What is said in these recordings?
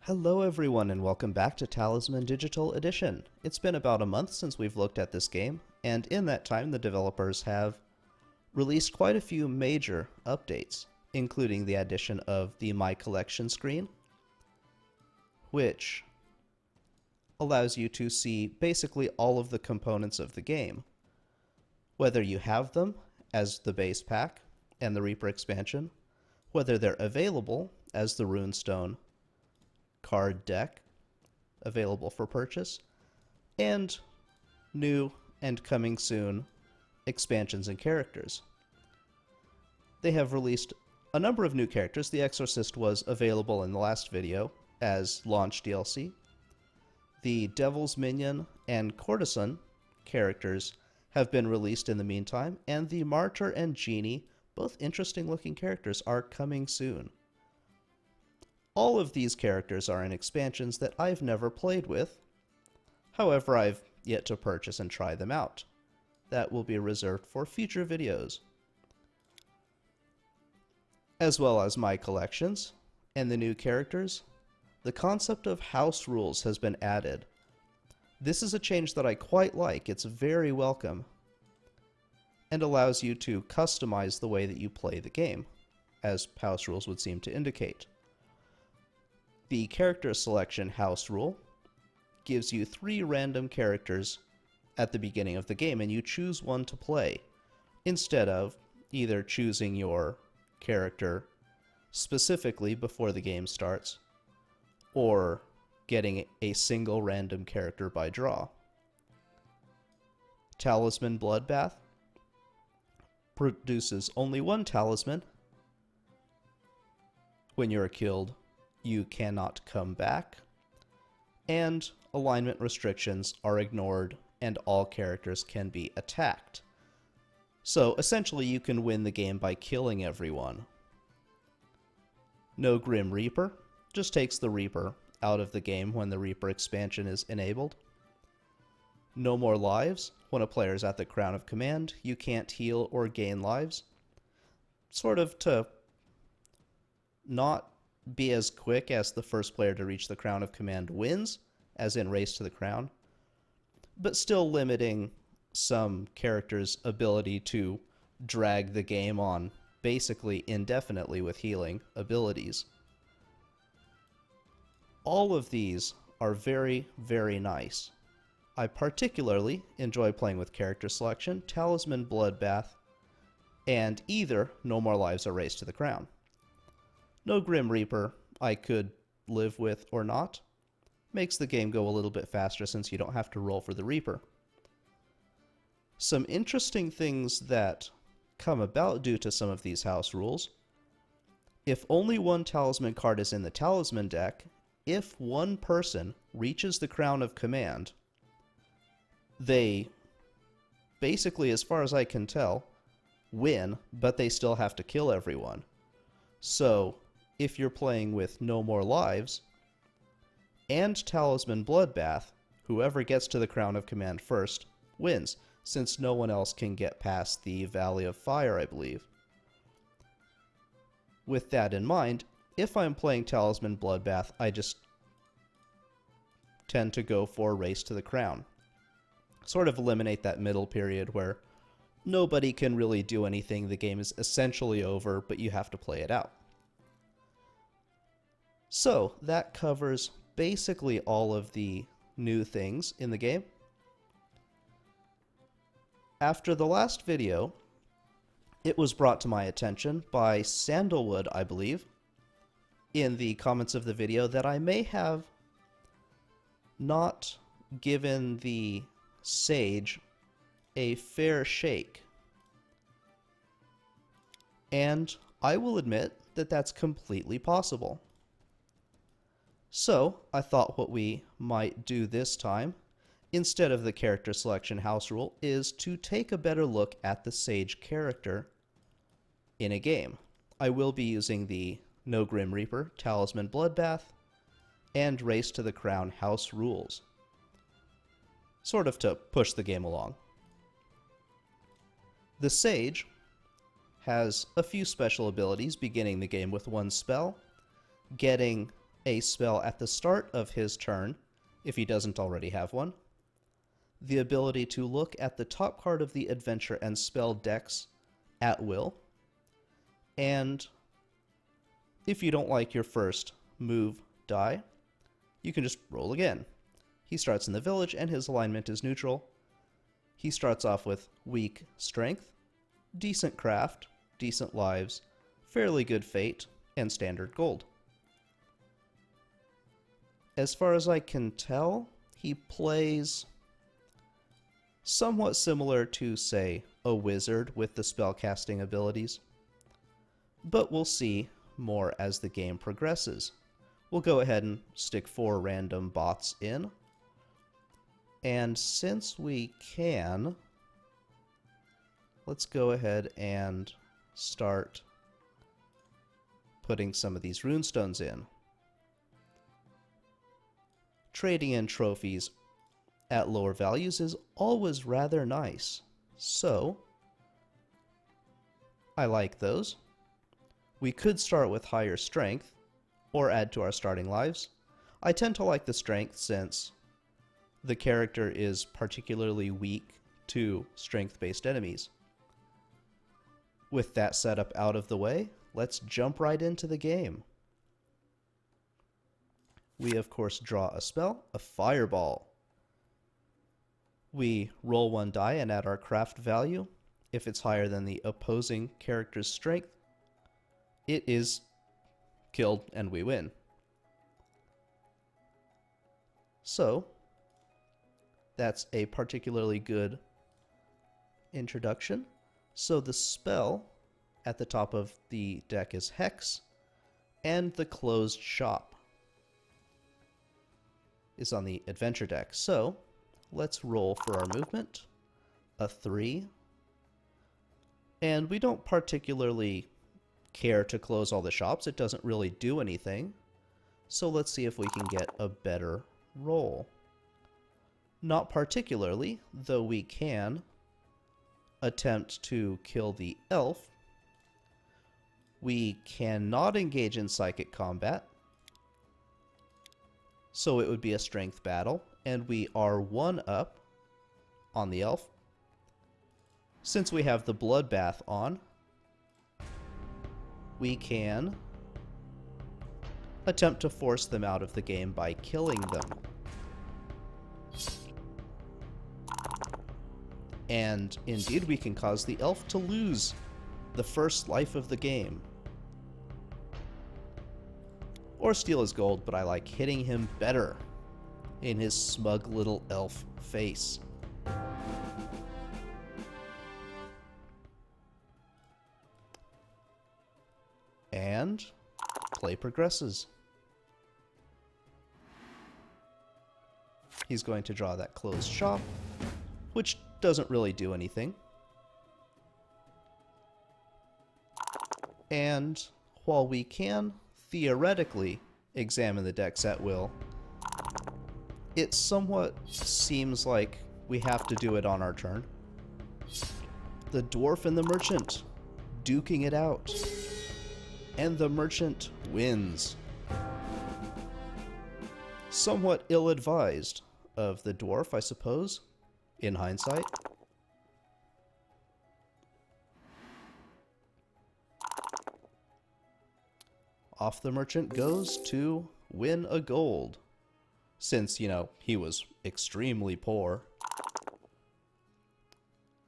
Hello everyone and welcome back to Talisman Digital Edition. It's been about a month since we've looked at this game, and in that time the developers have released quite a few major updates, including the addition of the My Collection screen, which allows you to see basically all of the components of the game, whether you have them as the base pack and the Reaper expansion, whether they're available as the Runestone card deck available for purchase, and new and coming soon expansions and characters. They have released a number of new characters. The Exorcist was available in the last video as launch DLC. The Devil's Minion and Courtesan characters have been released in the meantime, and the Martyr and Genie, both interesting looking characters, are coming soon. All of these characters are in expansions that I've never played with. However, I've yet to purchase and try them out. That will be reserved for future videos. As well as my collections and the new characters, the concept of house rules has been added. This is a change that I quite like. It's very welcome and allows you to customize the way that you play the game, as house rules would seem to indicate. The character selection house rule gives you 3 random characters at the beginning of the game, and you choose one to play, instead of either choosing your character specifically before the game starts, or getting a single random character by draw. Talisman Bloodbath produces only one talisman. When you are killed, you cannot come back, and alignment restrictions are ignored and all characters can be attacked. So essentially you can win the game by killing everyone. No Grim Reaper, just takes the Reaper out of the game when the Reaper expansion is enabled. No more lives. When a player is at the Crown of Command, you can't heal or gain lives. Sort of to not be as quick as the first player to reach the Crown of Command wins, as in Race to the Crown, but still limiting some characters' ability to drag the game on basically indefinitely with healing abilities. All of these are very, very nice. I particularly enjoy playing with character selection, Talisman Bloodbath, and either No More Lives or Race to the Crown. No Grim Reaper I could live with or not. Makes the game go a little bit faster since you don't have to roll for the Reaper. Some interesting things that come about due to some of these house rules. If only one talisman card is in the talisman deck, if one person reaches the Crown of Command, they basically, as far as I can tell, win, but they still have to kill everyone. So if you're playing with No More Lives and Talisman Bloodbath, whoever gets to the Crown of Command first wins, since no one else can get past the Valley of Fire, I believe. With that in mind, if I'm playing Talisman Bloodbath, I just tend to go for Race to the Crown. Sort of eliminate that middle period where nobody can really do anything, the game is essentially over, but you have to play it out. So, that covers basically all of the new things in the game. After the last video, it was brought to my attention by Sandalwood, I believe, in the comments of the video, that I may have not given the Sage a fair shake. And I will admit that that's completely possible. So, I thought what we might do this time, instead of the character selection house rule, is to take a better look at the Sage character in a game. I will be using the No Grim Reaper, Talisman Bloodbath, and Race to the Crown house rules, sort of to push the game along. The Sage has a few special abilities, beginning the game with one spell, getting a spell at the start of his turn, if he doesn't already have one, the ability to look at the top card of the adventure and spell decks at will, and if you don't like your first move die, you can just roll again. He starts in the village and his alignment is neutral. He starts off with weak strength, decent craft, decent lives, fairly good fate, and standard gold. As far as I can tell, he plays somewhat similar to, say, a wizard with the spellcasting abilities. But we'll see more as the game progresses. We'll go ahead and stick 4 random bots in. And since we can, let's go ahead and start putting some of these runestones in. Trading in trophies at lower values is always rather nice, so I like those. We could start with higher strength, or add to our starting lives. I tend to like the strength since the character is particularly weak to strength-based enemies. With that setup out of the way, let's jump right into the game. We of course draw a spell, a fireball. We roll 1 die and add our craft value. If it's higher than the opposing character's strength, it is killed and we win. So, that's a particularly good introduction. So the spell at the top of the deck is Hex, and the closed shop is on the adventure deck. So, let's roll for our movement. A 3. And we don't particularly care to close all the shops. It doesn't really do anything. So let's see if we can get a better roll. Not particularly, though we can attempt to kill the elf. We cannot engage in psychic combat, so it would be a strength battle, and we are 1 up on the elf. Since we have the bloodbath on, we can attempt to force them out of the game by killing them. And indeed, we can cause the elf to lose the first life of the game. Or steal his gold, but I like hitting him better in his smug little elf face. And play progresses. He's going to draw that closed shop, which doesn't really do anything. And while we can theoretically examine the decks at will, it somewhat seems like we have to do it on our turn. The dwarf and the merchant duking it out. And the merchant wins. Somewhat ill-advised of the dwarf, I suppose, in hindsight. Off the merchant goes to win a gold, since, you know, he was extremely poor.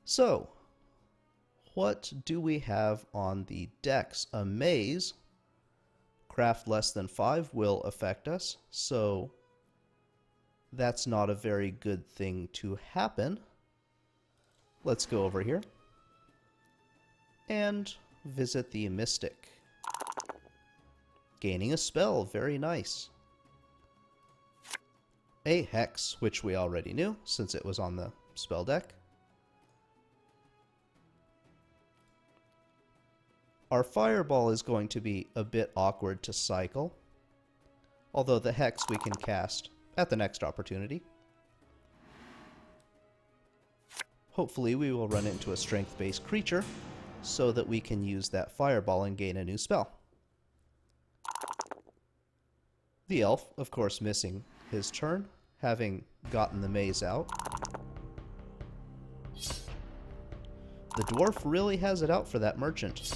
So, what do we have on the decks? A maze. Craft less than 5 will affect us, so that's not a very good thing to happen. Let's go over here and visit the Mystic. Gaining a spell, very nice. A Hex, which we already knew since it was on the spell deck. Our Fireball is going to be a bit awkward to cycle, although the Hex we can cast at the next opportunity. Hopefully we will run into a strength-based creature so that we can use that Fireball and gain a new spell. The elf, of course, missing his turn, having gotten the maze out. The dwarf really has it out for that merchant.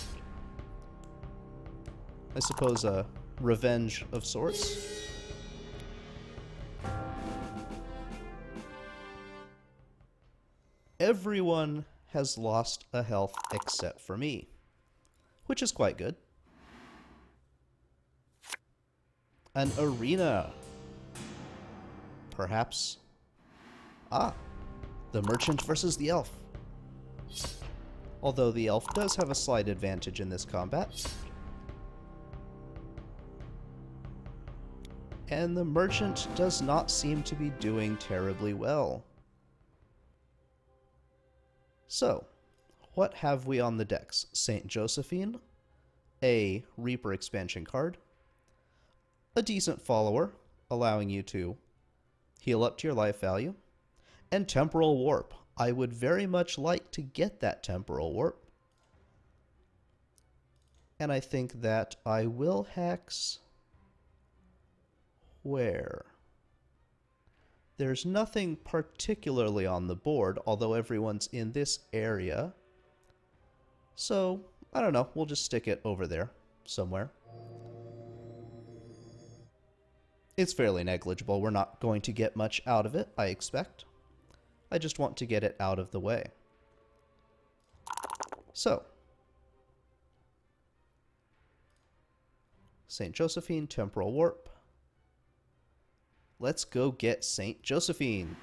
I suppose a revenge of sorts. Everyone has lost a health except for me, which is quite good. An arena. Perhaps. Ah, the merchant versus the elf. Although the elf does have a slight advantage in this combat. And the merchant does not seem to be doing terribly well. So, what have we on the decks? St. Josephine, a Reaper expansion card, a decent follower, allowing you to heal up to your life value, and Temporal Warp. I would very much like to get that Temporal Warp. And I think that I will hex... where? There's nothing particularly on the board, although everyone's in this area. So, I don't know, we'll just stick it over there, somewhere. It's fairly negligible. We're not going to get much out of it, I expect. I just want to get it out of the way. So, St. Josephine, Temporal Warp. Let's go get St. Josephine.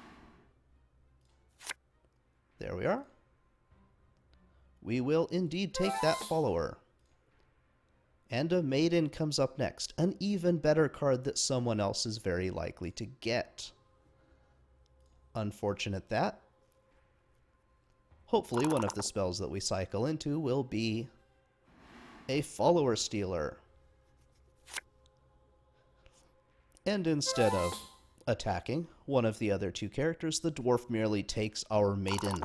There we are. We will indeed take that follower. And a Maiden comes up next. An even better card that someone else is very likely to get. Unfortunate that. Hopefully one of the spells that we cycle into will be a Follower Stealer. And instead of attacking one of the other two characters, the dwarf merely takes our Maiden.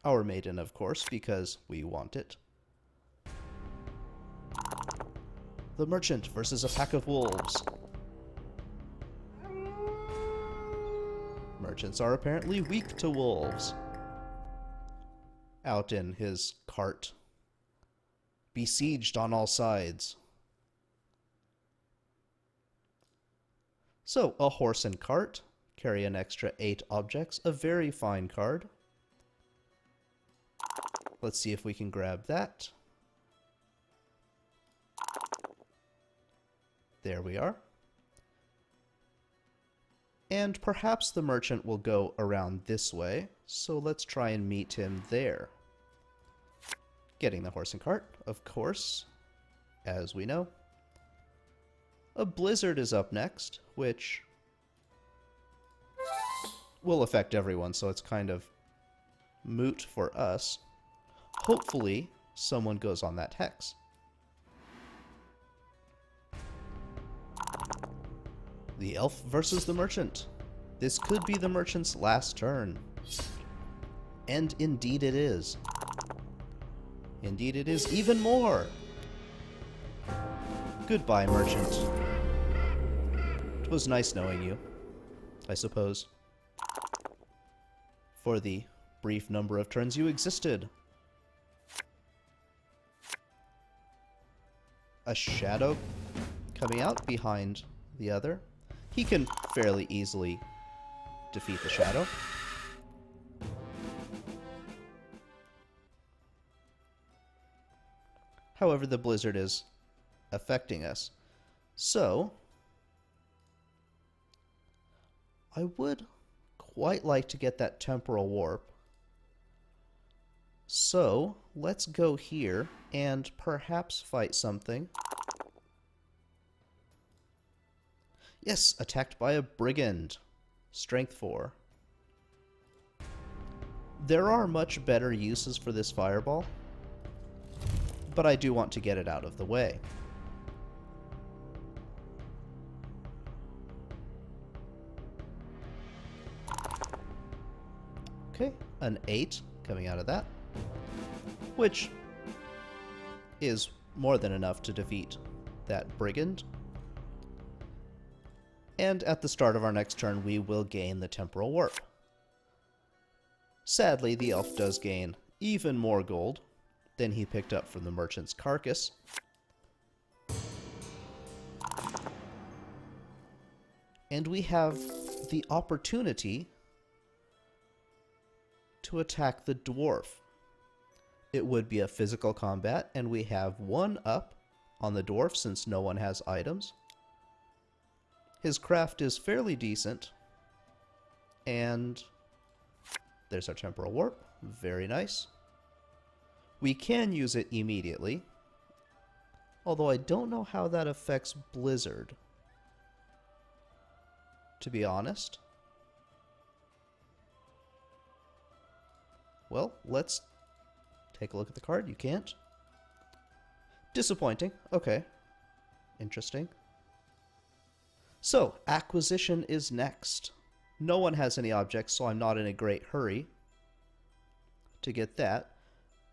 Our Maiden, of course, because we want it. The merchant versus a pack of wolves. Merchants are apparently weak to wolves. Out in his cart, besieged on all sides. So, a horse and cart, carry an extra 8 objects, a very fine card. Let's see if we can grab that. There we are. And perhaps the merchant will go around this way, so let's try and meet him there. Getting the horse and cart, of course, as we know. A blizzard is up next, which will affect everyone, so it's kind of moot for us. Hopefully, someone goes on that hex. The elf versus the merchant. This could be the merchant's last turn. And indeed it is. Indeed it is even more. Goodbye, merchant. It was nice knowing you, I suppose. For the brief number of turns you existed. A shadow coming out behind the other. He can fairly easily defeat the shadow. However, the blizzard is affecting us. So, I would quite like to get that temporal warp. So, let's go here and perhaps fight something. Yes, attacked by a brigand. Strength 4. There are much better uses for this fireball, but I do want to get it out of the way. Okay, an 8 coming out of that, which is more than enough to defeat that brigand. And at the start of our next turn, we will gain the temporal warp. Sadly, the elf does gain even more gold than he picked up from the merchant's carcass. And we have the opportunity to attack the dwarf. It would be a physical combat, and we have 1 up on the dwarf since no one has items. His craft is fairly decent, and there's our temporal warp. Very nice. We can use it immediately, although I don't know how that affects Blizzard, to be honest. Well, let's take a look at the card. You can't. Disappointing. Okay. Interesting. So, acquisition is next. No one has any objects, so I'm not in a great hurry to get that.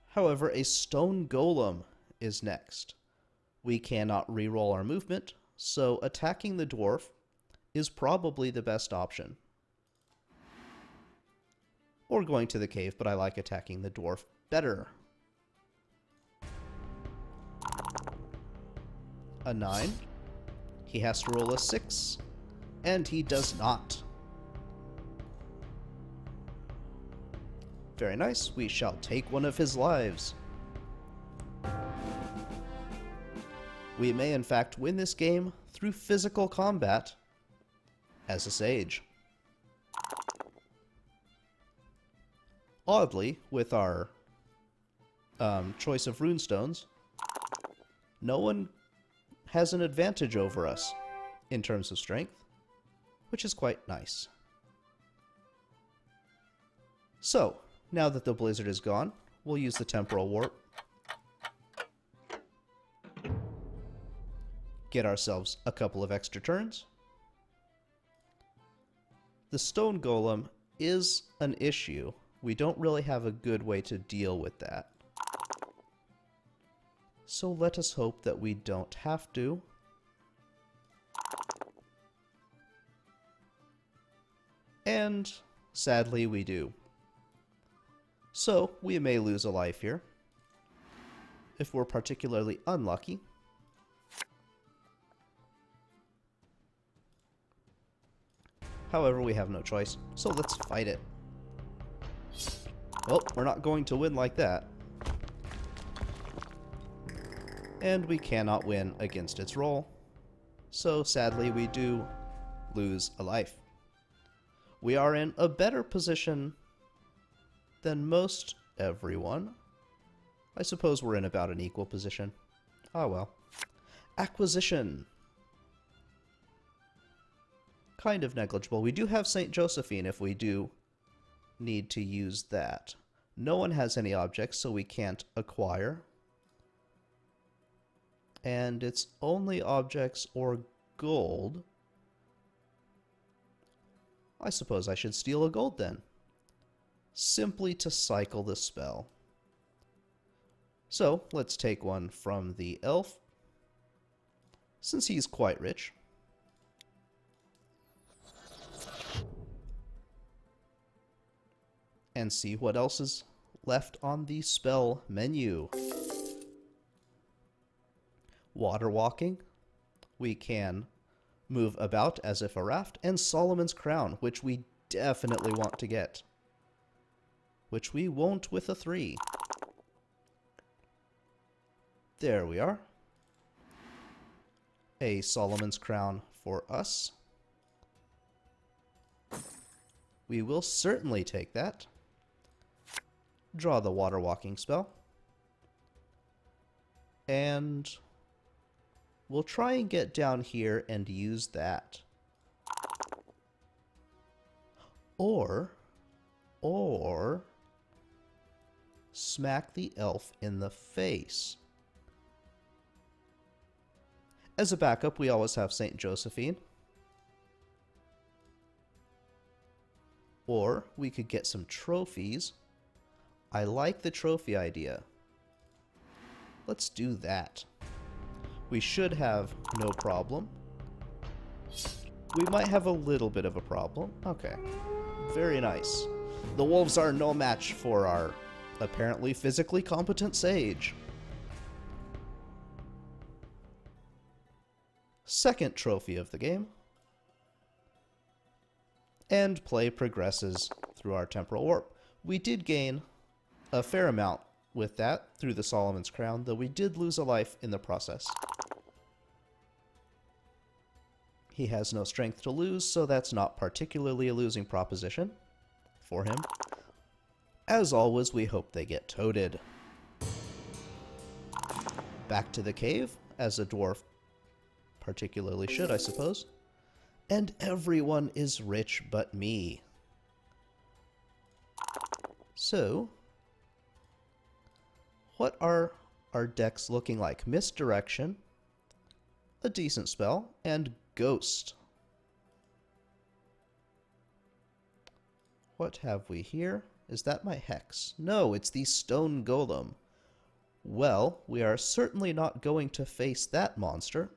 However, a stone golem is next. We cannot reroll our movement, so attacking the dwarf is probably the best option. Or going to the cave, but I like attacking the dwarf better. A 9. He has to roll a 6, and he does not. Very nice. We shall take one of his lives. We may in fact win this game through physical combat as a sage. Oddly, with our choice of runestones, no one has an advantage over us in terms of strength, which is quite nice. So, now that the blizzard is gone, we'll use the temporal warp. Get ourselves a couple of extra turns. The stone golem is an issue. We don't really have a good way to deal with that. So let us hope that we don't have to. And sadly we do. So we may lose a life here if we're particularly unlucky. However, we have no choice, so let's fight it. Well, we're not going to win like that. And we cannot win against its roll. So sadly, we do lose a life. We are in a better position than most everyone. I suppose we're in about an equal position. Ah well. Acquisition. Kind of negligible. We do have St. Josephine if we do need to use that. No one has any objects, so we can't acquire. And it's only objects or gold. I suppose I should steal a gold then, simply to cycle the spell. So let's take one from the elf, since he's quite rich. And see what else is left on the spell menu. Water walking. We can move about as if a raft. And Solomon's Crown, which we definitely want to get. Which we won't with a 3. There we are. A Solomon's Crown for us. We will certainly take that. Draw the water walking spell. And we'll try and get down here and use that. Or smack the elf in the face. As a backup, we always have St. Josephine. Or we could get some trophies. I like the trophy idea. Let's do that. We should have no problem. We might have a little bit of a problem. Okay. Very nice. The wolves are no match for our apparently physically competent sage. Second trophy of the game. And play progresses through our temporal warp. We did gain a fair amount with that through the Solomon's Crown, though we did lose a life in the process. He has no strength to lose, so that's not particularly a losing proposition for him. As always, we hope they get toaded. Back to the cave, as a dwarf particularly should, I suppose. And everyone is rich but me. So, what are our decks looking like? Misdirection, a decent spell, and Ghost. What have we here? Is that my Hex? No, it's the Stone Golem. Well, we are certainly not going to face that monster.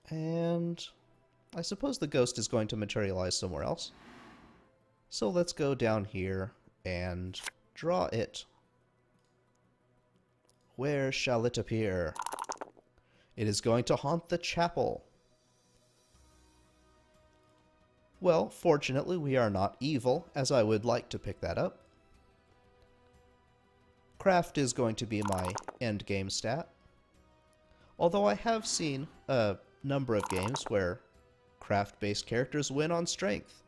And I suppose the Ghost is going to materialize somewhere else. So let's go down here and draw it. Where shall it appear? It is going to haunt the chapel. Well, fortunately, we are not evil, as I would like to pick that up. Craft is going to be my endgame stat. Although I have seen a number of games where craft-based characters win on strength,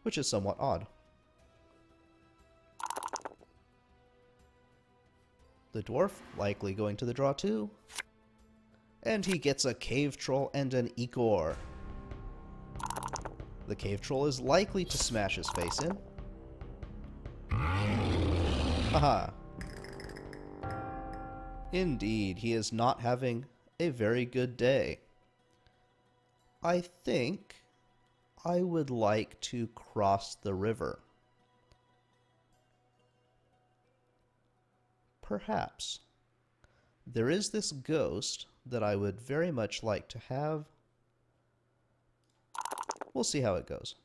which is somewhat odd. The dwarf likely going to the draw too. And he gets a cave troll and an Ecor. The cave troll is likely to smash his face in. Haha. Indeed, he is not having a very good day. I think I would like to cross the river. Perhaps. There is this ghost that I would very much like to have. We'll see how it goes.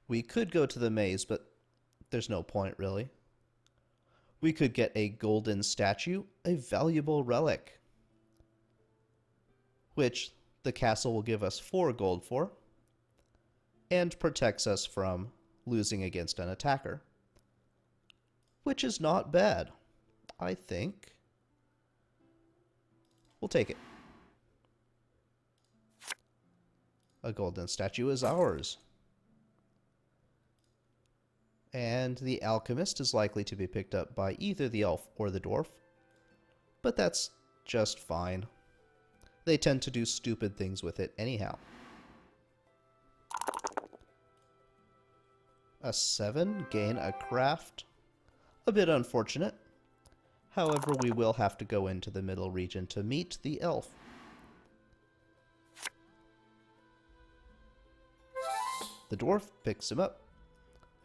We could go to the maze, but there's no point, really. We could get a golden statue, a valuable relic, which the castle will give us 4 gold for, and protects us from losing against an attacker, which is not bad. I think we'll take it. A golden statue is ours. And the alchemist is likely to be picked up by either the elf or the dwarf, but that's just fine. They tend to do stupid things with it anyhow. A 7, gain a craft. A bit unfortunate. However, we will have to go into the middle region to meet the elf. The dwarf picks him up.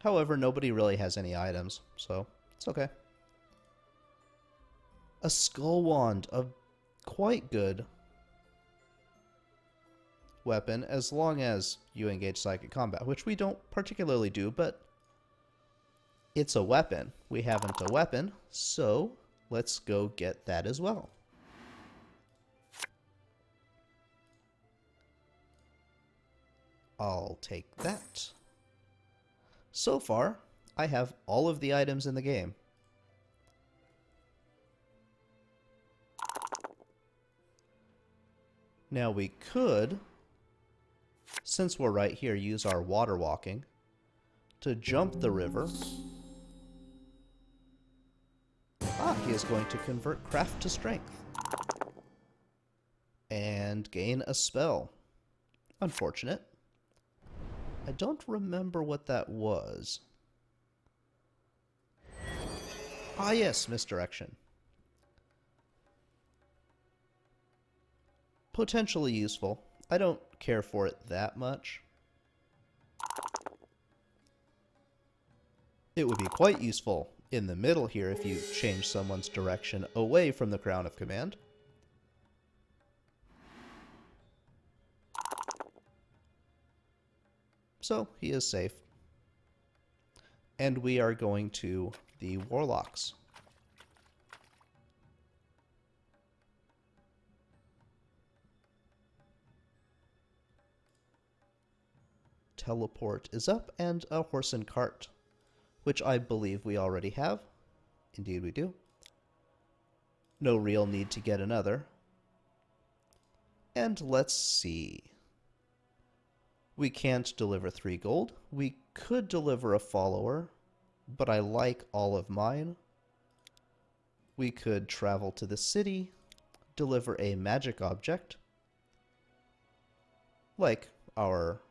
However, nobody really has any items, so it's okay. A skull wand, a quite good weapon, as long as you engage psychic combat, which we don't particularly do, but it's a weapon. We haven't a weapon, so let's go get that as well. I'll take that. So far, I have all of the items in the game. Now we could, since we're right here, use our water walking to jump the river. Ah, he is going to convert craft to strength. And gain a spell. Unfortunate. I don't remember what that was. Ah yes, misdirection. Potentially useful. I don't care for it that much. It would be quite useful in the middle here if you change someone's direction away from the Crown of Command. So he is safe. And we are going to the Warlocks. Teleport is up, and a horse and cart, which I believe we already have. Indeed we do. No real need to get another. And let's see. We can't deliver 3 gold. We could deliver a follower, but I like all of mine. We could travel to the city, deliver a magic object, like our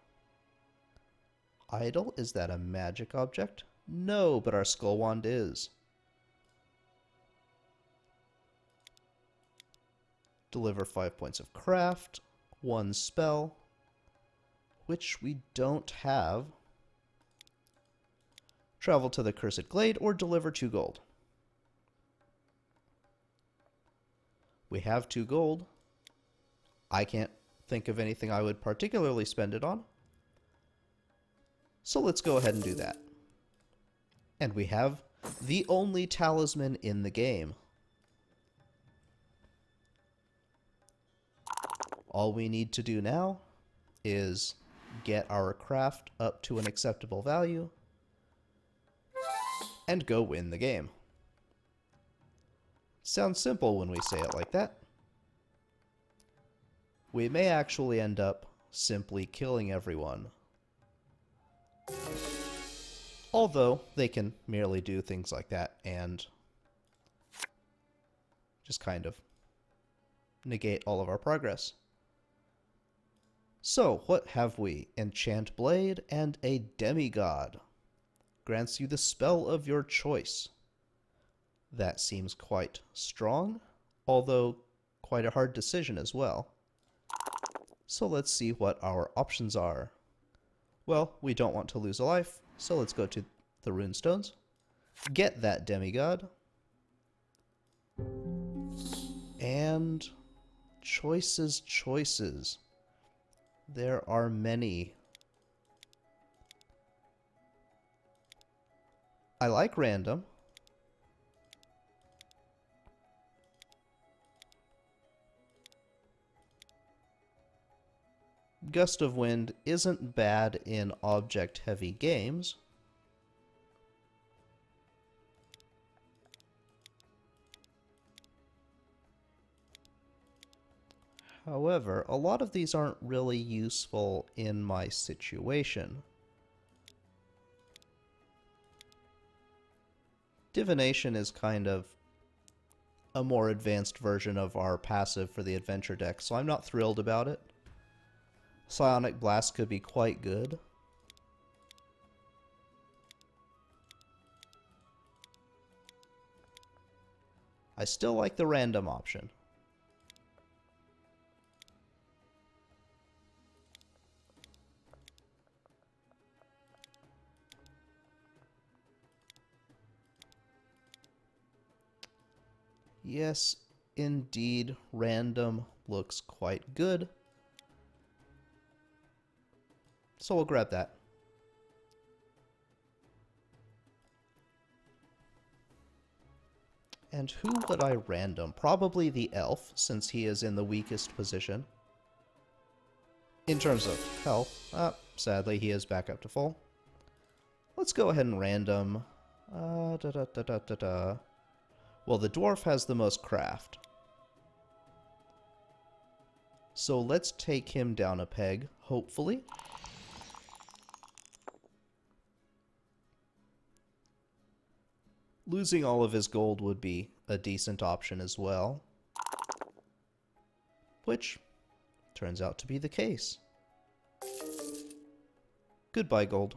idol. Is that a magic object? No, but our skull wand is. Deliver 5 points of craft, 1 spell, which we don't have. Travel to the Cursed Glade, or deliver 2 gold. We have 2 gold. I can't think of anything I would particularly spend it on. So let's go ahead and do that. And we have the only talisman in the game. All we need to do now is get our craft up to an acceptable value and go win the game. Sounds simple when we say it like that. We may actually end up simply killing everyone. Although they can merely do things like that and just kind of negate all of our progress. So, what have we? Enchant Blade and a Demigod. Grants you the spell of your choice. That seems quite strong, although quite a hard decision as well. So let's see what our options are. Well, we don't want to lose a life, so let's go to the Runestones. Get that Demigod. And choices, choices. There are many. I like random. Gust of Wind isn't bad in object-heavy games. However, a lot of these aren't really useful in my situation. Divination is kind of a more advanced version of our passive for the adventure deck, so I'm not thrilled about it. Psionic Blast could be quite good. I still like the random option. Yes, indeed, random looks quite good. So we'll grab that. And who would I random? Probably the elf, since he is in the weakest position. In terms of health, sadly he is back up to full. Let's go ahead and random. Well, the dwarf has the most craft. So let's take him down a peg, hopefully. Losing all of his gold would be a decent option as well. Which turns out to be the case. Goodbye, gold.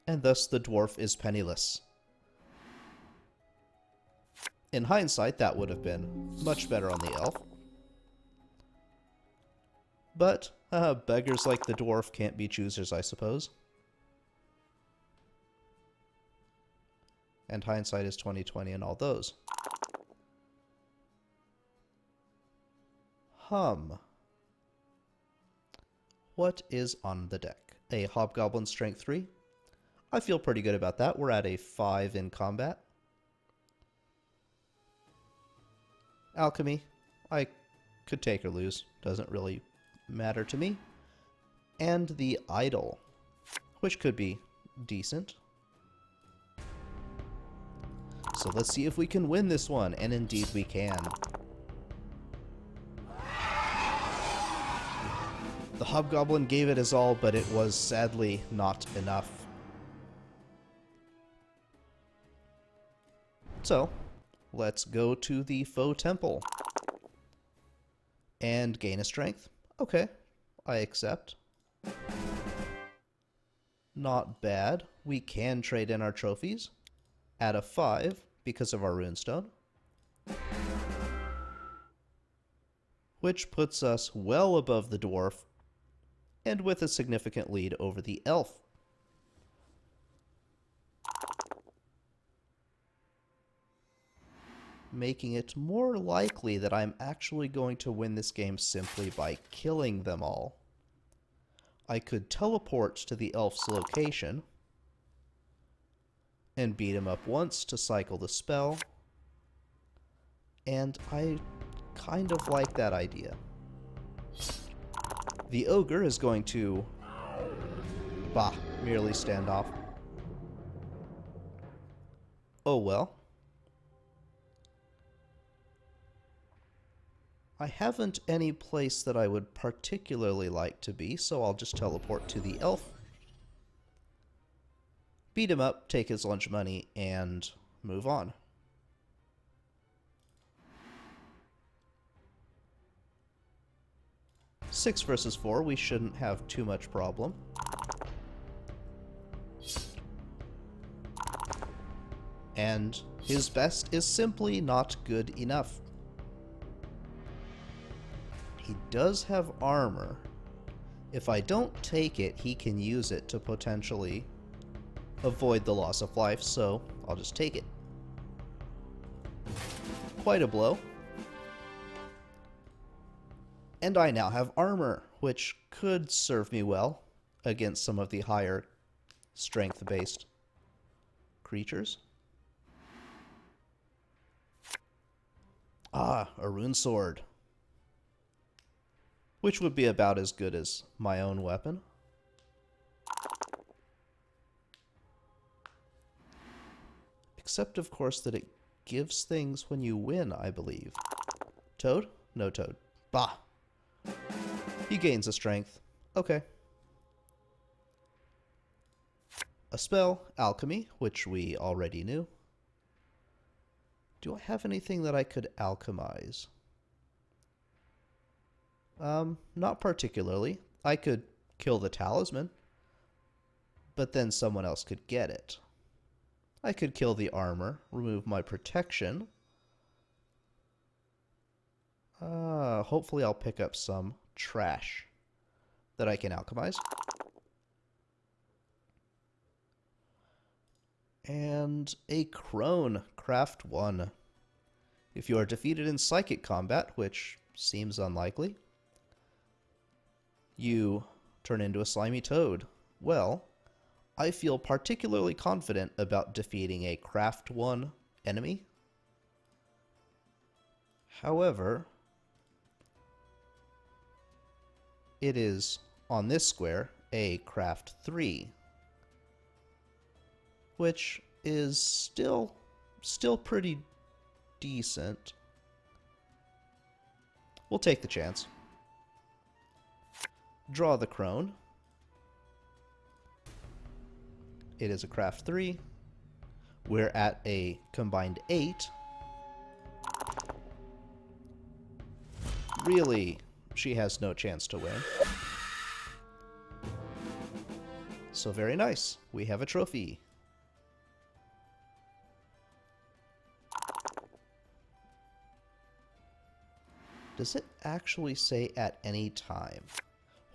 And thus the dwarf is penniless. In hindsight, that would have been much better on the elf. But, beggars like the dwarf can't be choosers, I suppose. and hindsight is 20/20 and all those. What is on the deck? A Hobgoblin Strength 3. I feel pretty good about that. We're at a 5 in combat. Alchemy. I could take or lose. Doesn't really matter to me. And the Idol, which could be decent. So let's see if we can win this one, and indeed we can. The Hobgoblin gave it his all, but it was sadly not enough. So, let's go to the Foe Temple. And gain a strength. Okay, I accept. Not bad. We can trade in our trophies. At a 5 because of our runestone. Which puts us well above the dwarf and with a significant lead over the elf. Making it more likely that I'm actually going to win this game simply by killing them all. I could teleport to the elf's location and beat him up once to cycle the spell, and I kind of like that idea. The ogre is going to, merely stand off. Oh well. I haven't any place that I would particularly like to be, so I'll just teleport to the elf. Beat him up, take his lunch money, and move on. Six versus 4, we shouldn't have too much problem. And his best is simply not good enough. He does have armor. If I don't take it, he can use it to potentially avoid the loss of life, so I'll just take it. Quite a blow. And I now have armor, which could serve me well against some of the higher strength-based creatures. A rune sword. Which would be about as good as my own weapon. Except, of course, that it gives things when you win, I believe. Toad? No toad. He gains a strength. Okay. A spell, Alchemy, which we already knew. Do I have anything that I could alchemize? Not particularly. I could kill the Talisman, but then someone else could get it. I could kill the armor, remove my protection. Hopefully I'll pick up some trash that I can alchemize. And a crone, craft 1. If you are defeated in psychic combat, which seems unlikely, you turn into a slimy toad. Well, I feel particularly confident about defeating a craft 1 enemy. However, it is, on this square, a craft 3. Which is still pretty decent. We'll take the chance. Draw the crone. It is a craft 3. We're at a combined 8. Really, she has no chance to win. So very nice. We have a trophy. Does it actually say at any time?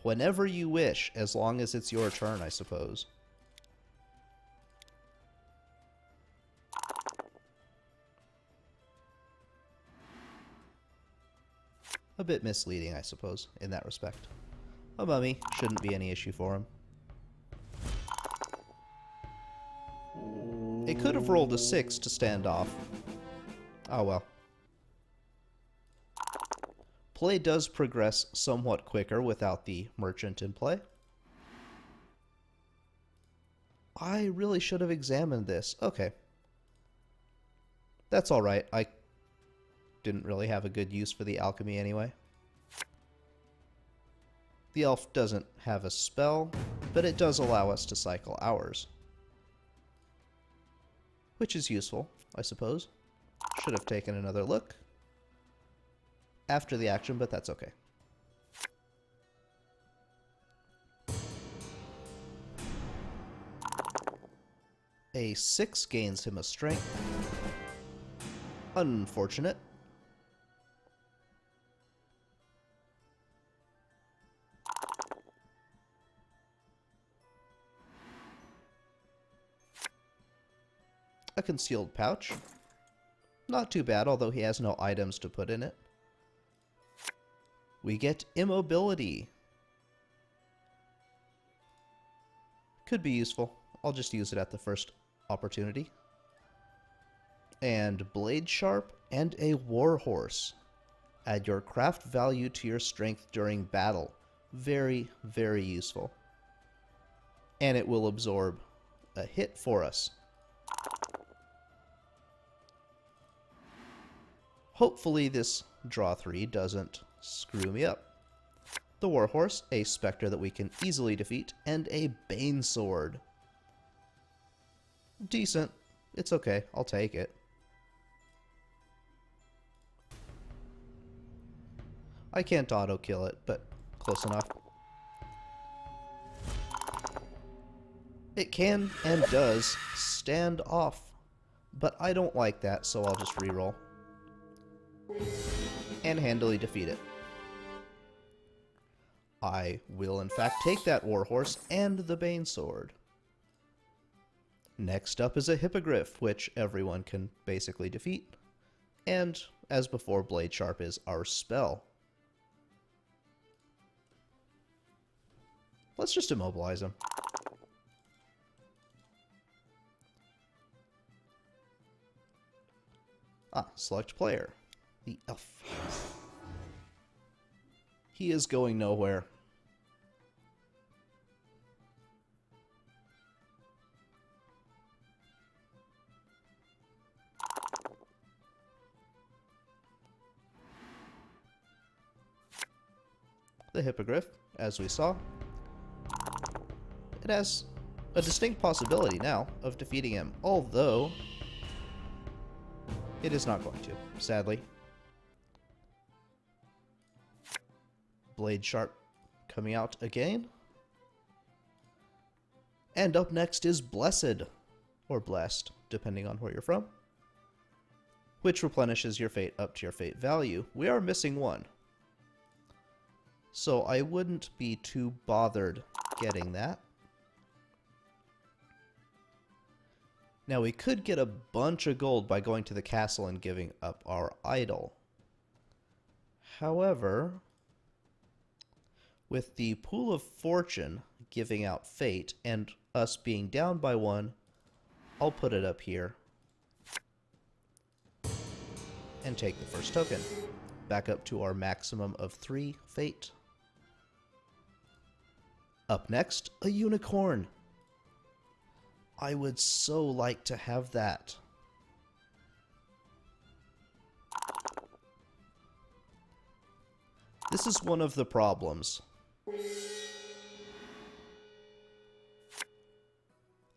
Whenever you wish, as long as it's your turn, I suppose. a bit misleading, I suppose, in that respect. A mummy shouldn't be any issue for him. It could have rolled a 6 to stand off. Oh well. Play does progress somewhat quicker without the merchant in play. I really should have examined this. Okay. That's alright. I didn't really have a good use for the alchemy anyway. The elf doesn't have a spell, but it does allow us to cycle hours. Which is useful, I suppose. Should have taken another look after the action, but that's okay. A 6 gains him a strength. Unfortunate. A concealed pouch. Not too bad, although he has no items to put in it. We get immobility. Could be useful. I'll just use it at the first opportunity. And Blade Sharp and a Warhorse. Add your craft value to your strength during battle. Very, very useful. And it will absorb a hit for us. Hopefully this draw 3 doesn't screw me up. The Warhorse, a specter that we can easily defeat, and a Bane Sword. Decent. It's okay. I'll take it. I can't auto-kill it, but close enough. It can and does stand off, but I don't like that, so I'll just reroll. And handily defeat it. I will in fact take that Warhorse and the Bane Sword. Next up is a Hippogriff, which everyone can basically defeat. And, as before, Blade Sharp is our spell. Let's just immobilize him. Ah, select player. The elf. He is going nowhere. The Hippogriff, as we saw, it has a distinct possibility now of defeating him, although it is not going to, sadly. Blade Sharp coming out again. And up next is Blessed, or Blessed, depending on where you're from, which replenishes your fate up to your fate value. We are missing one, so I wouldn't be too bothered getting that. Now we could get a bunch of gold by going to the castle and giving up our idol. However, with the Pool of Fortune giving out fate and us being down by 1, I'll put it up here and take the first token. Back up to our maximum of 3 fate. Up next, a unicorn. I would so like to have that. This is one of the problems.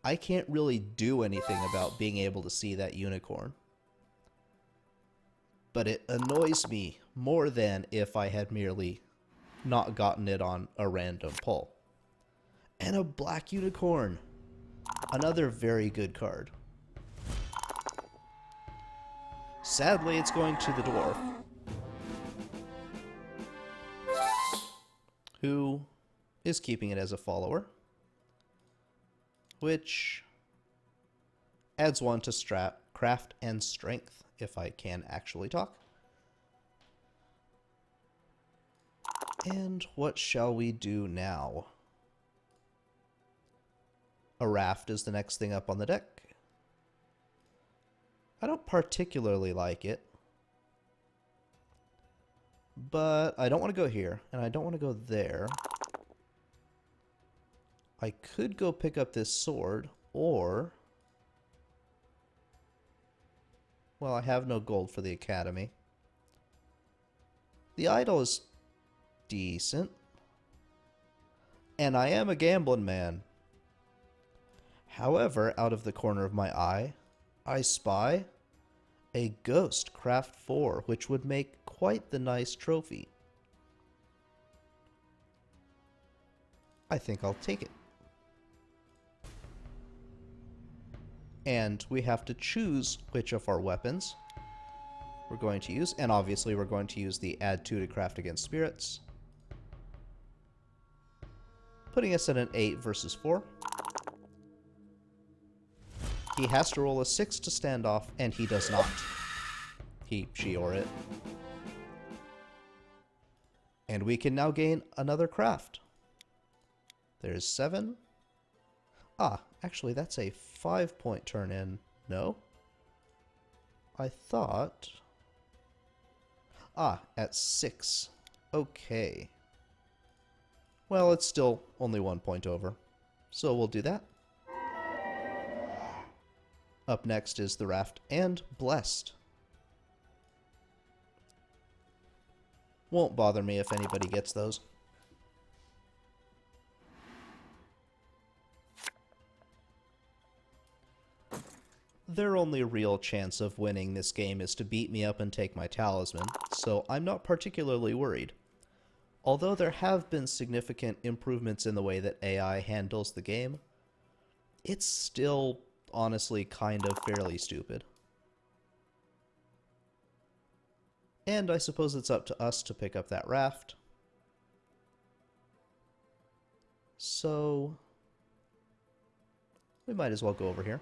I can't really do anything about being able to see that unicorn. But it annoys me more than if I had merely not gotten it on a random pull. And a black unicorn. Another very good card. Sadly, it's going to the dwarf, who is keeping it as a follower, which adds 1 to craft and strength, if I can actually talk. And what shall we do now? A raft is the next thing up on the deck. I don't particularly like it, but I don't want to go here, and I don't want to go there. I could go pick up this sword, or... well, I have no gold for the academy. The idol is decent. And I am a gambling man. However, out of the corner of my eye, I spy a Ghost Craft 4, which would make quite the nice trophy. I think I'll take it. And we have to choose which of our weapons we're going to use. And obviously we're going to use the add 2 to craft against spirits. Putting us at an 8 versus 4. He has to roll a 6 to stand off, and he does not. He, she, or it. And we can now gain another craft. There's 7. Ah, actually that's a 5-point turn in. No? I thought... ah, at 6. Okay. Well, it's still only 1 point over. So we'll do that. Up next is the raft and blessed. Won't bother me if anybody gets those. Their only real chance of winning this game is to beat me up and take my talisman, so I'm not particularly worried. Although there have been significant improvements in the way that AI handles the game, it's still honestly kind of fairly stupid. And I suppose it's up to us to pick up that raft. So we might as well go over here.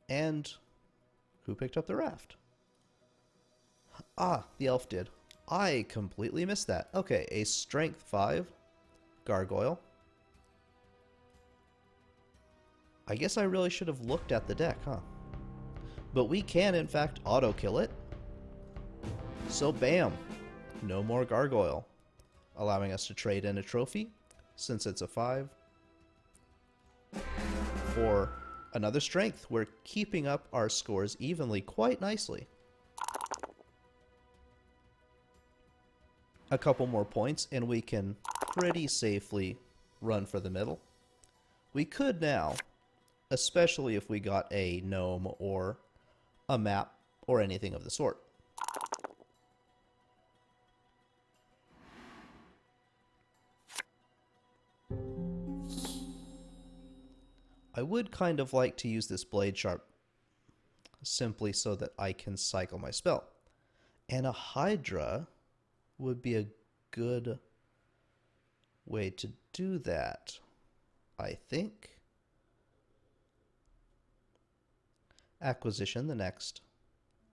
And who picked up the raft? Ah, the elf did. I completely missed that. Okay, a strength 5 gargoyle. I guess I really should have looked at the deck, huh? But we can, in fact, auto-kill it. So bam! No more gargoyle. Allowing us to trade in a trophy, since it's a 5. For another strength. We're keeping up our scores evenly quite nicely. A couple more points, and we can pretty safely run for the middle. We could now... especially if we got a gnome or a map or anything of the sort. I would kind of like to use this blade sharp simply so that I can cycle my spell. And a Hydra would be a good way to do that, I think. Acquisition, the next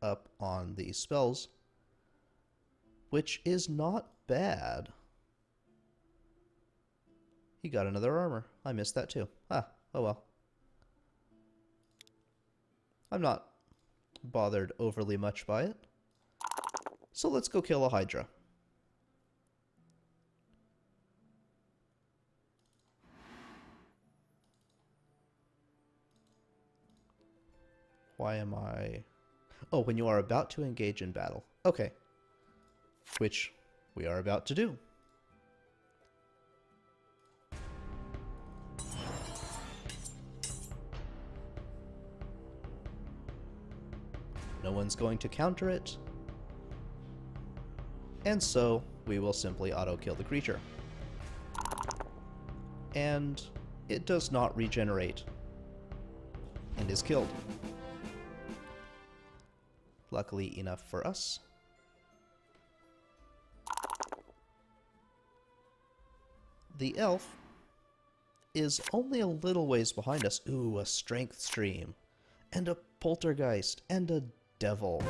up on the spells, which is not bad. He got another armor. I missed that too. Ah, oh well. I'm not bothered overly much by it. So let's go kill a Hydra. Why am I... oh, when you are about to engage in battle. Okay. Which we are about to do. No one's going to counter it. And so we will simply auto-kill the creature. And it does not regenerate. And is killed. Luckily enough for us. The elf is only a little ways behind us. Ooh, a strength stream. And a poltergeist. And a devil.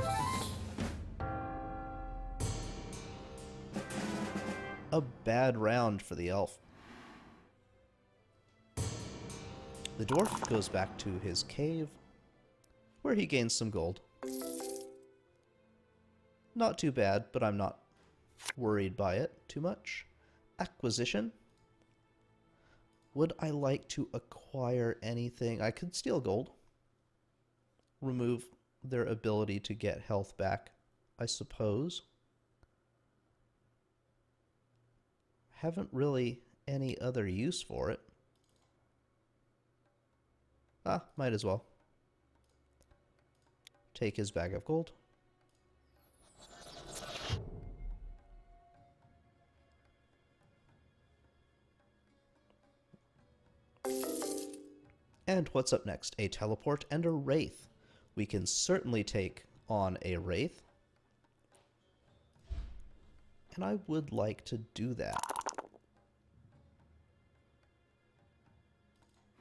A bad round for the elf. The dwarf goes back to his cave, where he gains some gold. Not too bad, but I'm not worried by it too much. Acquisition. Would I like to acquire anything? I could steal gold. Remove their ability to get health back, I suppose. Haven't really any other use for it. Ah, might as well. Take his bag of gold. And what's up next? A teleport and a wraith. We can certainly take on a wraith. And I would like to do that.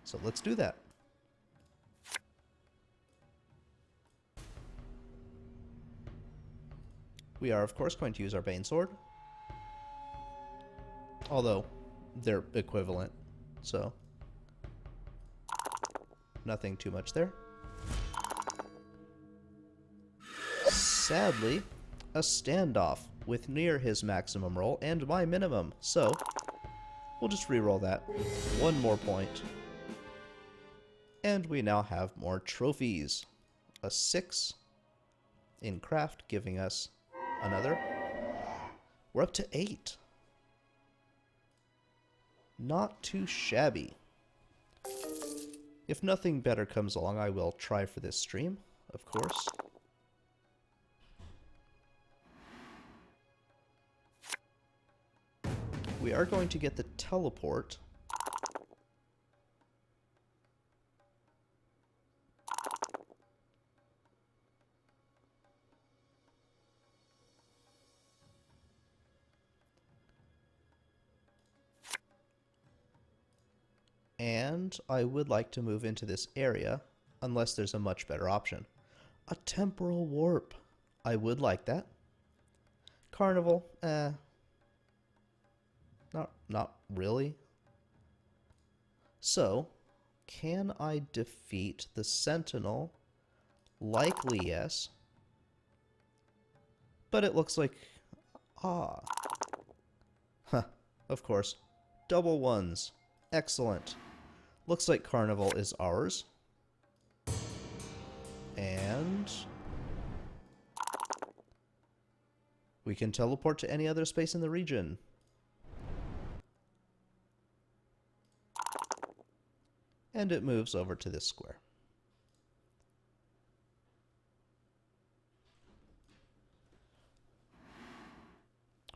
So let's do that. We are, of course, going to use our Bane Sword. Although, they're equivalent, so nothing too much there. Sadly, a standoff with near his maximum roll and my minimum, so we'll just re-roll that. One more point. And we now have more trophies. A 6 in craft, giving us another. We're up to 8. Not too shabby. If nothing better comes along, I will try for this stream, of course. We are going to get the teleport. And I would like to move into this area, unless there's a much better option. A temporal warp. I would like that. Carnival, not really. So, can I defeat the Sentinel? Likely yes. But it looks like... Ah. Huh, of course. Double ones. Excellent. Looks like Carnival is ours. And... we can teleport to any other space in the region. And it moves over to this square.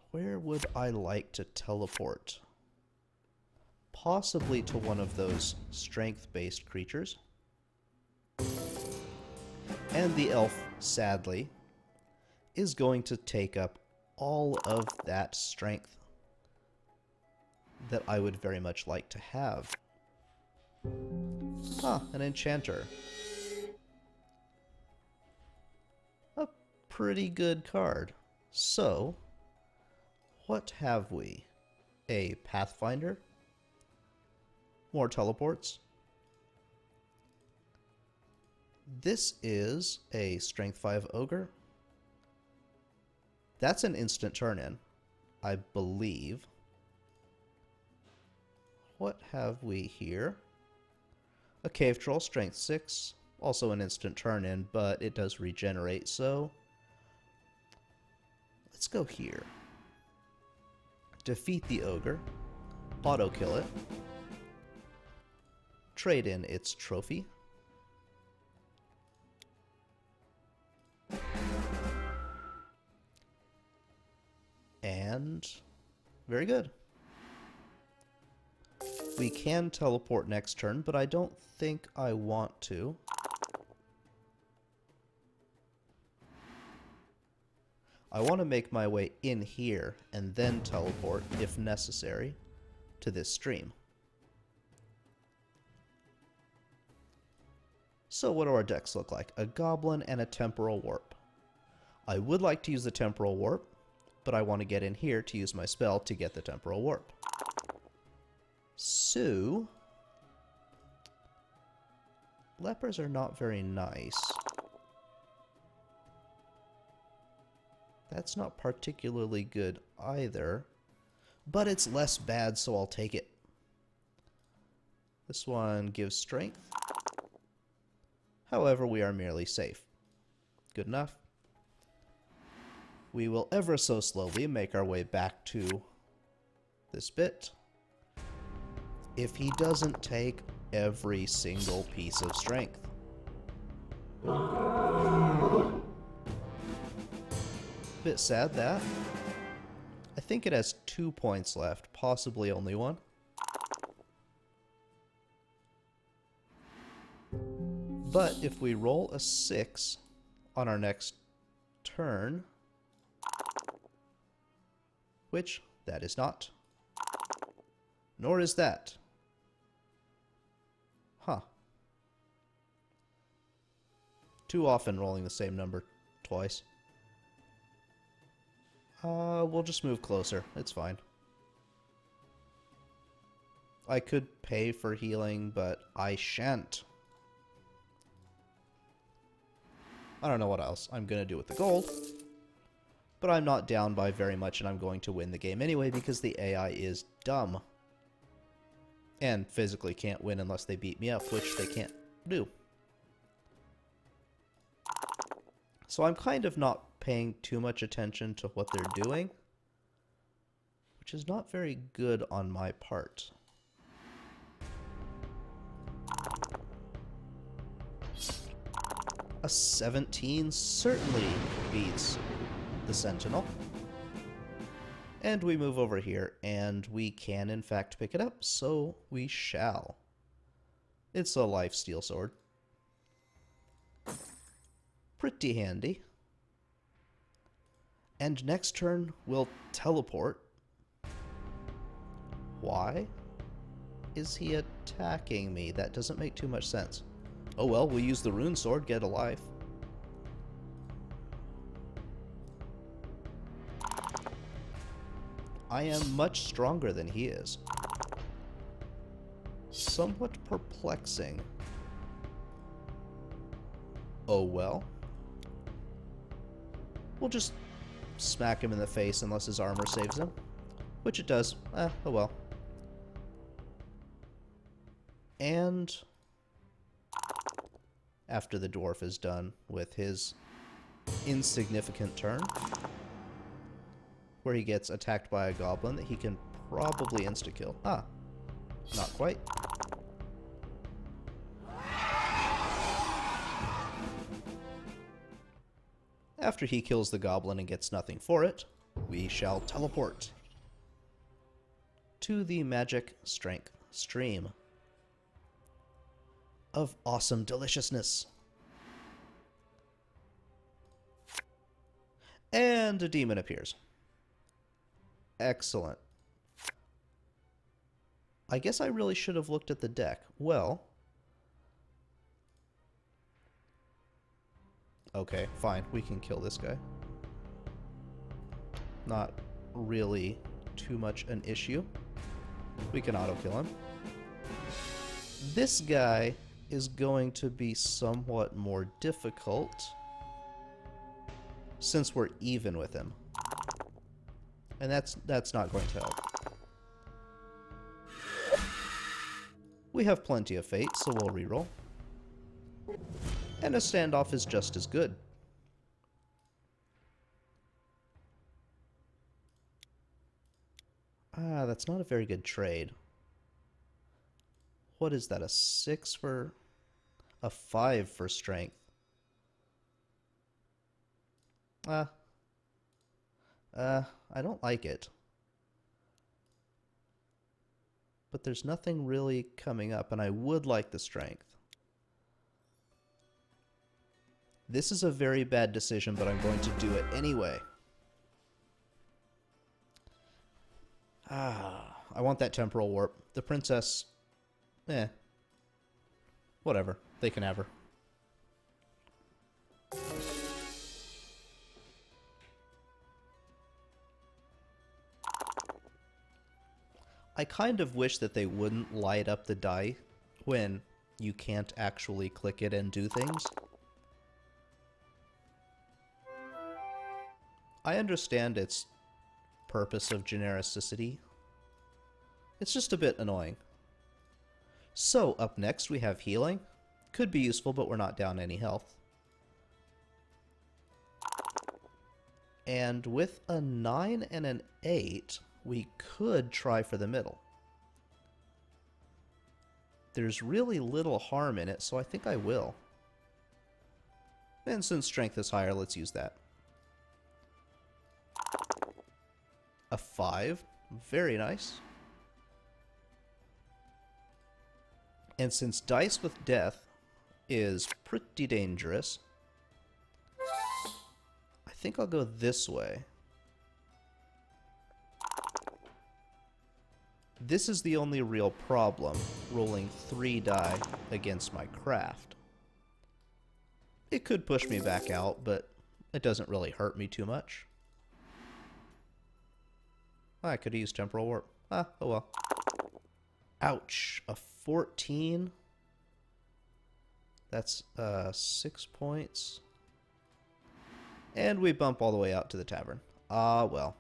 Where would I like to teleport? Possibly to one of those strength-based creatures. And the elf, sadly, is going to take up all of that strength that I would very much like to have. Ah, an enchanter. A pretty good card. So, what have we? A Pathfinder? More teleports. This is a Strength 5 Ogre. That's an instant turn-in, I believe. What have we here? A Cave Troll, Strength 6. Also an instant turn-in, but it does regenerate, so... let's go here. Defeat the Ogre. Auto-kill it. Trade in its trophy. And very good. We can teleport next turn, but I don't think I want to. I want to make my way in here and then teleport, if necessary, to this stream. So what do our decks look like? A Goblin and a Temporal Warp. I would like to use the Temporal Warp, but I want to get in here to use my spell to get the temporal warp. So, lepers are not very nice. That's not particularly good either, but it's less bad, so I'll take it. This one gives strength. However, we are merely safe. Good enough. We will ever so slowly make our way back to this bit. If he doesn't take every single piece of strength. Bit sad that. I think it has 2 points left, possibly only 1. But if we roll a 6 on our next turn, which that is not, nor is that. Huh. Too often rolling the same number twice. We'll just move closer. It's fine. I could pay for healing, but I shan't. I don't know what else I'm gonna do with the gold. But I'm not down by very much, and I'm going to win the game anyway because the AI is dumb. And physically can't win unless they beat me up, which they can't do. So I'm kind of not paying too much attention to what they're doing, which is not very good on my part. A 17 certainly beats the Sentinel. And we move over here, and we can in fact pick it up, so we shall. It's a lifesteal sword. Pretty handy. And next turn, we'll teleport. Why is he attacking me? That doesn't make too much sense. Oh well, we'll use the rune sword, get alive. I am much stronger than he is. Somewhat perplexing. Oh well. We'll just smack him in the face unless his armor saves him. Which it does. Oh well. And after the dwarf is done with his insignificant turn, where he gets attacked by a goblin that he can probably insta-kill. Ah, not quite. After he kills the goblin and gets nothing for it, we shall teleport to the magic strength stream of awesome deliciousness. And a demon appears. Excellent. I guess I really should have looked at the deck. Well, okay, fine. We can kill this guy. Not really too much an issue. We can auto-kill him. This guy is going to be somewhat more difficult since we're even with him. And that's not going to help. We have plenty of fate, so we'll reroll. And a standoff is just as good. Ah, that's not a very good trade. What is that, a 6 for... a 5 for strength? I don't like it. But there's nothing really coming up, and I would like the strength. This is a very bad decision, but I'm going to do it anyway. Ah, I want that temporal warp. The princess... whatever. They can have her. I kind of wish that they wouldn't light up the die when you can't actually click it and do things. I understand its purpose of genericity. It's just a bit annoying. So, up next we have healing. Could be useful, but we're not down any health. And with a 9 and an 8, we could try for the middle. There's really little harm in it, so I think I will. And since strength is higher, let's use that. A 5. Very nice. And since dice with death is pretty dangerous, I think I'll go this way. This is the only real problem, rolling 3 die against my craft. It could push me back out, but it doesn't really hurt me too much. I could use Temporal Warp. Oh well. Ouch. A 14. That's 6 points. And we bump all the way out to the tavern. Ah, well.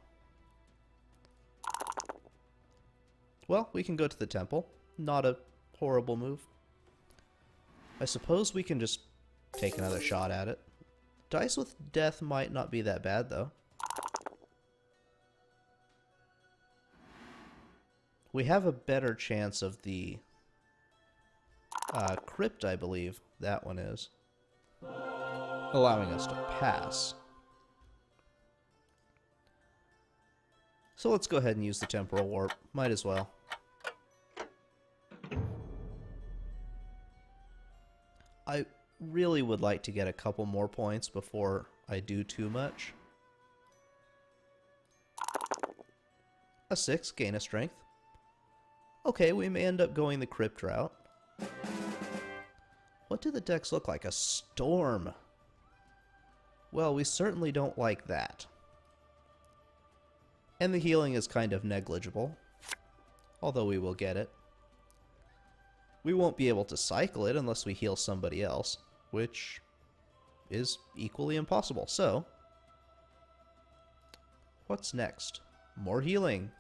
Well, we can go to the temple. Not a horrible move. I suppose we can just take another shot at it. Dice with death might not be that bad, though. We have a better chance of the crypt, I believe. That one is. Allowing us to pass. So let's go ahead and use the Temporal Warp. Might as well. I really would like to get a couple more points before I do too much. A 6, gain a strength. Okay, we may end up going the crypt route. What do the decks look like? A storm. Well, we certainly don't like that. And the healing is kind of negligible, although we will get it. We won't be able to cycle it unless we heal somebody else, which is equally impossible. So, what's next? More healing.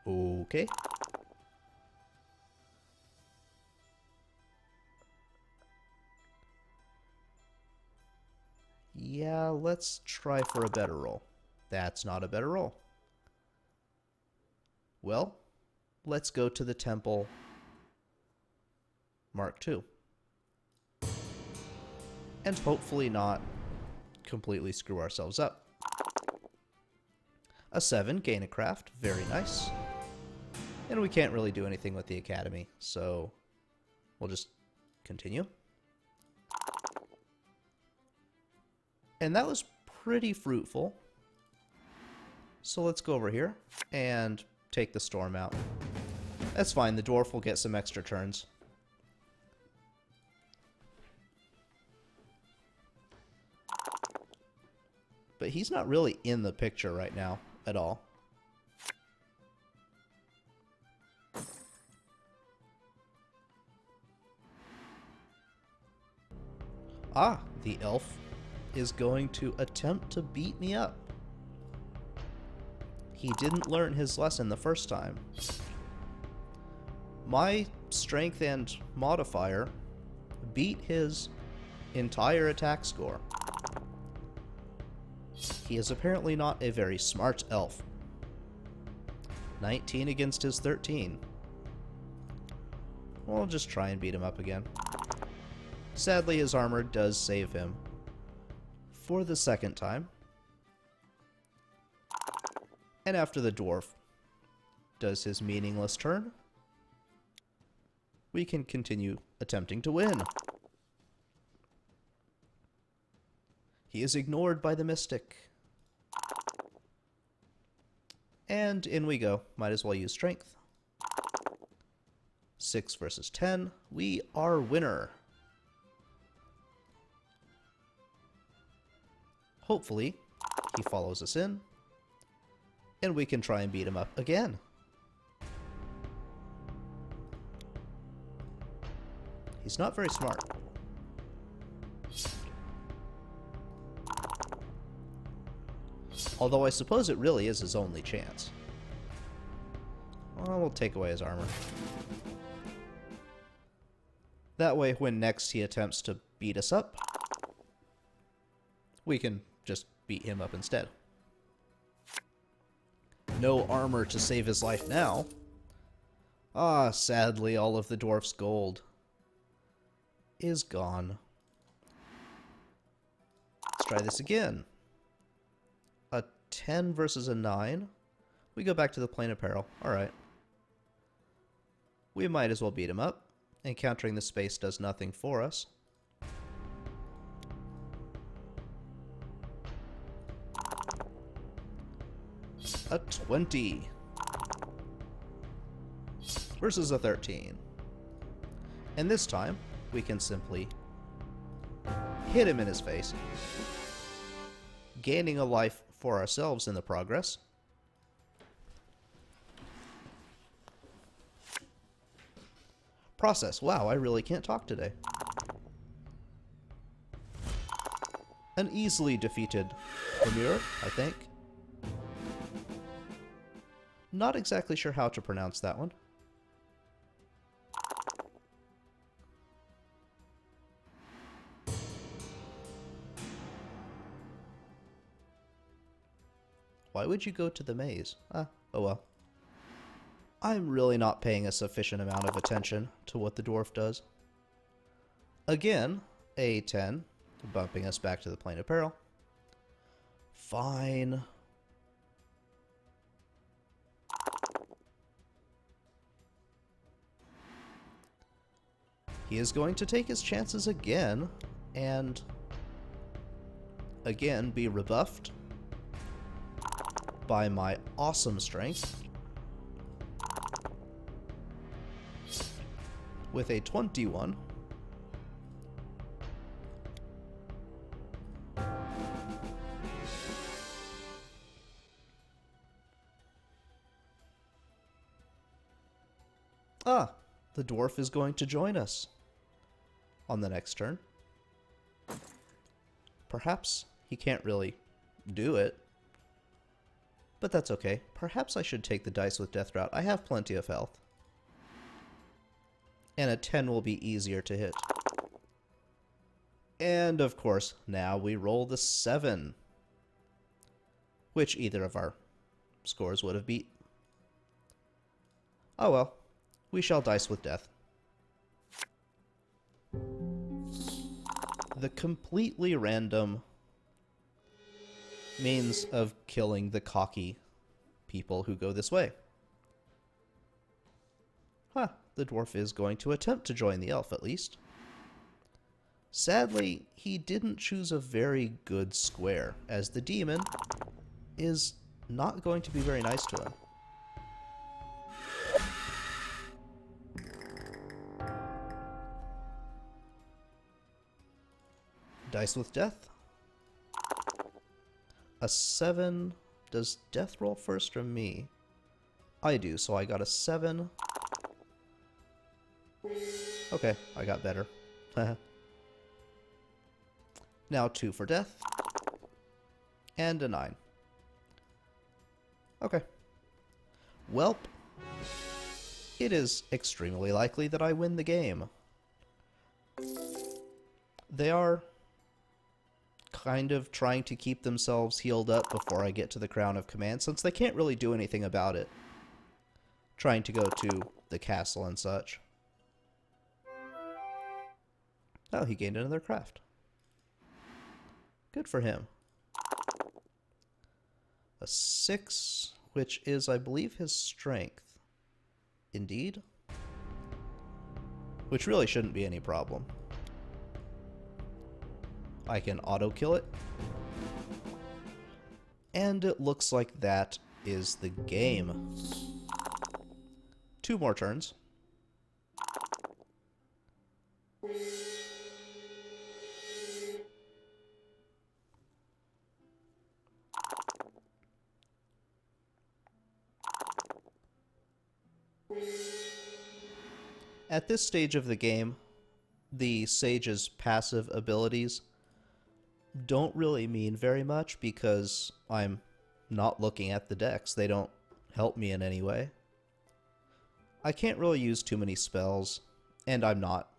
Okay. Yeah, let's try for a better roll. That's not a better roll. Well, let's go to the temple Mark II. And hopefully not completely screw ourselves up. A 7, gain a craft. Very nice. And we can't really do anything with the academy, so we'll just continue. And that was pretty fruitful. So let's go over here and take the storm out. That's fine, the dwarf will get some extra turns. But he's not really in the picture right now at all. Ah, the elf is going to attempt to beat me up. He didn't learn his lesson the first time. My strength and modifier beat his entire attack score. He is apparently not a very smart elf. 19 against his 13. We'll just try and beat him up again. Sadly, his armor does save him for the second time. And after the dwarf does his meaningless turn, we can continue attempting to win. He is ignored by the mystic. And in we go. Might as well use strength. 6 versus 10. We are winner. Hopefully, he follows us in, and we can try and beat him up again. He's not very smart. Although I suppose it really is his only chance. Well, we'll take away his armor. That way, when next he attempts to beat us up, we can just beat him up instead. No armor to save his life now. Ah, sadly, all of the dwarf's gold is gone. Let's try this again. A 10 versus a 9. We go back to the plane of peril. Alright. We might as well beat him up. Encountering the space does nothing for us. A 20 versus a 13. And this time, we can simply hit him in his face, gaining a life for ourselves in the progress. Process. Wow, I really can't talk today. An easily defeated Lemur, I think. Not exactly sure how to pronounce that one. Why would you go to the maze? Oh well. I'm really not paying a sufficient amount of attention to what the dwarf does. Again, a 10, bumping us back to the plane of peril. Fine. He is going to take his chances again, and again be rebuffed by my awesome strength with a 21. Ah, the dwarf is going to join us on the next turn. Perhaps he can't really do it, but that's okay. Perhaps I should take the dice with death route. I have plenty of health. And a 10 will be easier to hit. And of course, now we roll the 7, which either of our scores would have beat. Oh well, we shall dice with death. The completely random means of killing the cocky people who go this way. Huh, the dwarf is going to attempt to join the elf at least. Sadly, he didn't choose a very good square, as the demon is not going to be very nice to him. Dice with death. A 7. Does death roll first or me? I do, so I got a 7. Okay, I got better. Now 2 for death. And a 9. Okay. Welp. It is extremely likely that I win the game. They are kind of trying to keep themselves healed up before I get to the Crown of Command, since they can't really do anything about it. Trying to go to the castle and such. Oh, he gained another craft. Good for him. A 6, which is, I believe, his strength. Indeed. Which really shouldn't be any problem. I can auto-kill it. And it looks like that is the game. 2 more turns. At this stage of the game, the Sage's passive abilities don't really mean very much because I'm not looking at the decks. They don't help me in any way. I can't really use too many spells, and I'm not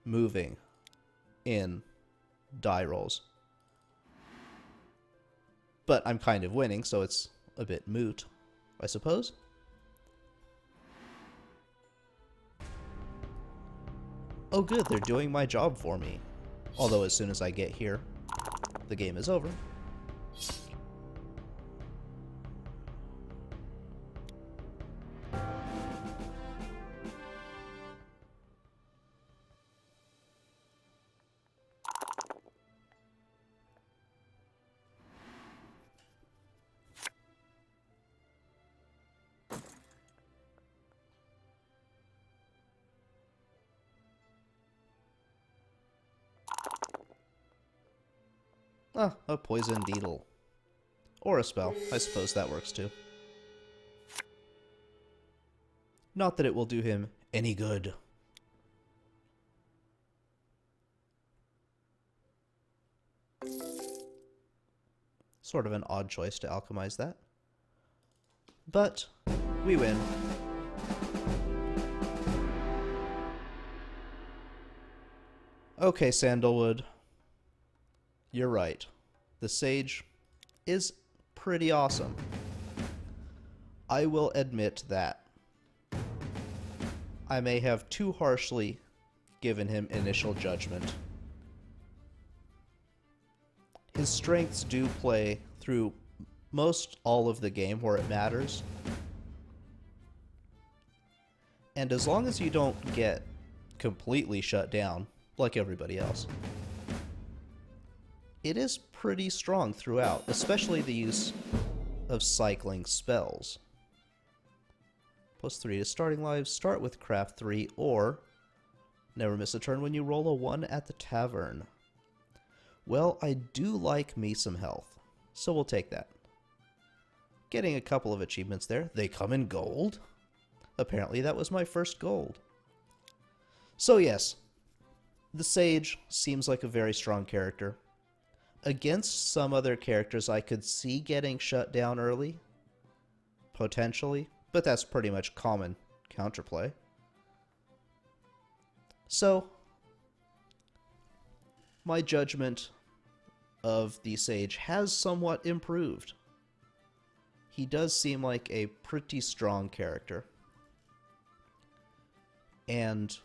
moving in die rolls. But I'm kind of winning, so it's a bit moot, I suppose. Oh good, they're doing my job for me. Although as soon as I get here, the game is over. Ah, a poison needle. Or a spell. I suppose that works too. Not that it will do him any good. Sort of an odd choice to alchemize that. But we win. Okay, Sandalwood. You're right. The Sage is pretty awesome. I will admit that. I may have too harshly given him initial judgment. His strengths do play through most all of the game where it matters. And as long as you don't get completely shut down, like everybody else, it is pretty strong throughout, especially the use of cycling spells. +3 to starting lives, start with craft 3, or never miss a turn when you roll a 1 at the tavern. Well, I do like me some health, so we'll take that. Getting a couple of achievements there. They come in gold? Apparently that was my first gold. So yes, the Sage seems like a very strong character. Against some other characters I could see getting shut down early, potentially, but that's pretty much common counterplay. So, my judgment of the Sage has somewhat improved. He does seem like a pretty strong character. And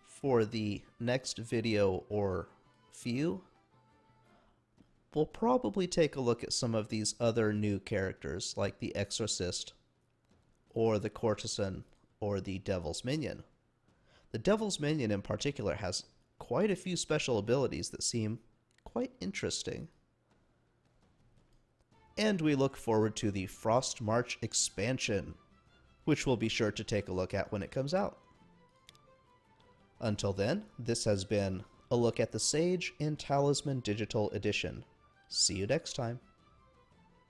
for the next video or few, we'll probably take a look at some of these other new characters, like the Exorcist, or the Courtesan, or the Devil's Minion. The Devil's Minion in particular has quite a few special abilities that seem quite interesting. And we look forward to the Frost March expansion, which we'll be sure to take a look at when it comes out. Until then, this has been a look at the Sage in Talisman Digital Edition. See you next time.